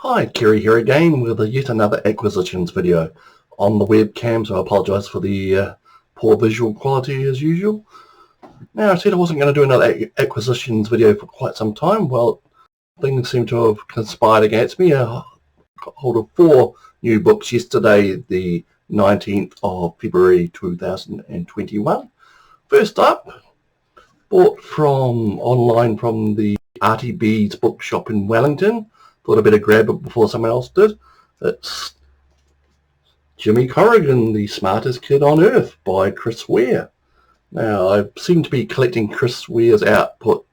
Hi, Kerry here again with yet another acquisitions video on the webcam, so I apologise for the poor visual quality as usual. Now, I said I wasn't going to do another acquisitions video for quite some time. Well, things seem to have conspired against me. I got hold of 4 new books yesterday, the 19th of February 2021. First up, bought from online from the Artie B's bookshop in Wellington. Thought I better grab it before someone else did. It's Jimmy Corrigan, the Smartest Kid on Earth by Chris Ware. Now, I seem to be collecting Chris Ware's outputs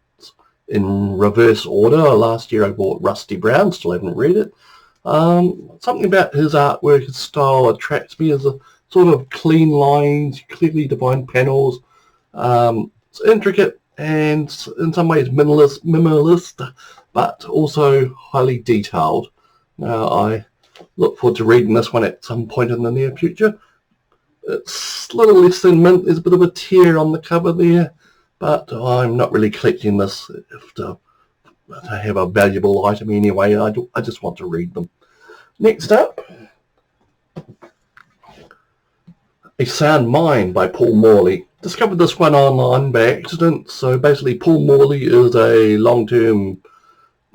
in reverse order. Last year I bought Rusty Brown, still haven't read it. Something about his artwork, his style attracts me, as a sort of clean lines, clearly defined panels. It's intricate and in some ways minimalist, but also highly detailed. Now, I look forward to reading this one at some point in the near future. It's a little less than mint. There's a bit of a tear on the cover there, but I'm not really collecting this to have a valuable item anyway. I just want to read them. Next up, A Sound Mind by Paul Morley. Discovered this one online by accident. So basically, Paul Morley is a long-term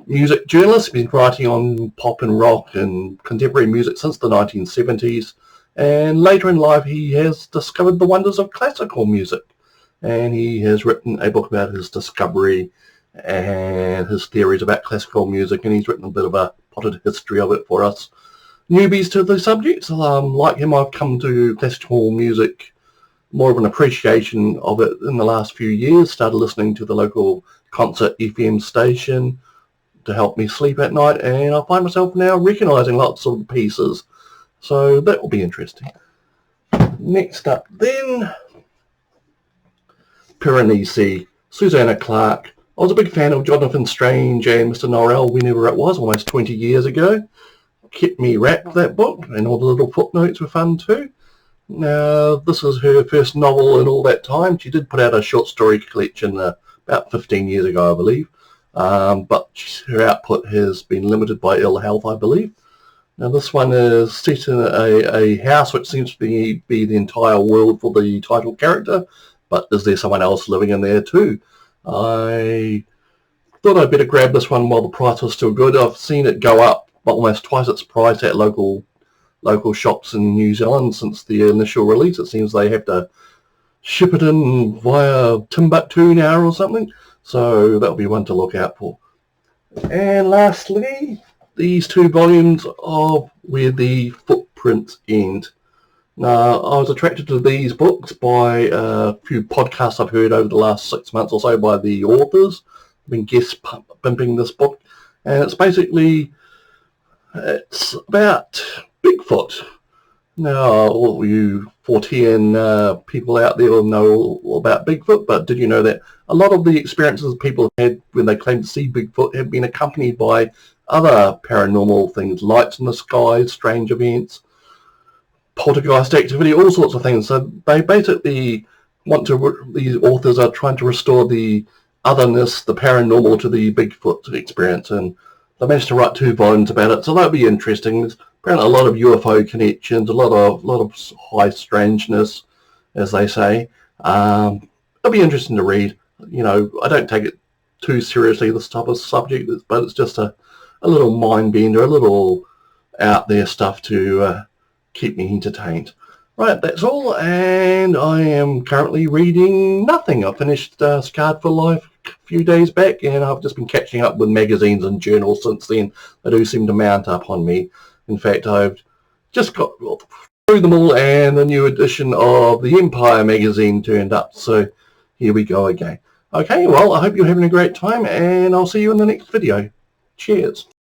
music journalist. He's been writing on pop and rock and contemporary music since the 1970s. And later in life, he has discovered the wonders of classical music. And he has written a book about his discovery and his theories about classical music. And he's written a bit of a potted history of it for us newbies to the subject. Like him, I've come to classical music, more of an appreciation of it in the last few years. Started listening to the local concert FM station to help me sleep at night, and I find myself now recognising lots of pieces. So that will be interesting. Next up then, Piranesi, Susanna Clarke. I was a big fan of Jonathan Strange and Mr. Norrell whenever it was, almost 20 years ago. Kept me wrapped, that book, and all the little footnotes were fun too. Now, this is her first novel in all that time. She did put out a short story collection about 15 years ago, I believe. But her output has been limited by ill health, I believe. Now, this one is set in a house which seems to be the entire world for the title character. But is there someone else living in there too? I thought I'd better grab this one while the price was still good. I've seen it go up almost twice its price at local shops in New Zealand since the initial release. It seems they have to ship it in via Timbuktu now or something. So that'll be one to look out for. And lastly, these 2 volumes of Where the Footprints End. Now, I was attracted to these books by a few podcasts I've heard over the last 6 months or so by the authors. I've been guest pimping this book. And it's about Bigfoot. Now, all you Fortean people out there will know all about Bigfoot, but did you know that a lot of the experiences people had when they claimed to see Bigfoot have been accompanied by other paranormal things, lights in the sky, strange events, poltergeist activity, all sorts of things. So they basically these authors are trying to restore the otherness, the paranormal to the Bigfoot experience, and they managed to write 2 volumes about it, so that'll be interesting. There's apparently a lot of UFO connections, a lot of high strangeness, as they say. It'll be interesting to read. You know, I don't take it too seriously, this type of subject, but it's just a little mind bender, a little out there stuff to keep me entertained. Right, that's all, and I am currently reading nothing. I finished Scarred for Life a few days back, and I've just been catching up with magazines and journals since then. They do seem to mount up on me. In fact, I've just got through them all, and the new edition of the Empire magazine turned up, so here we go again. Okay, well, I hope you're having a great time, and I'll see you in the next video. Cheers.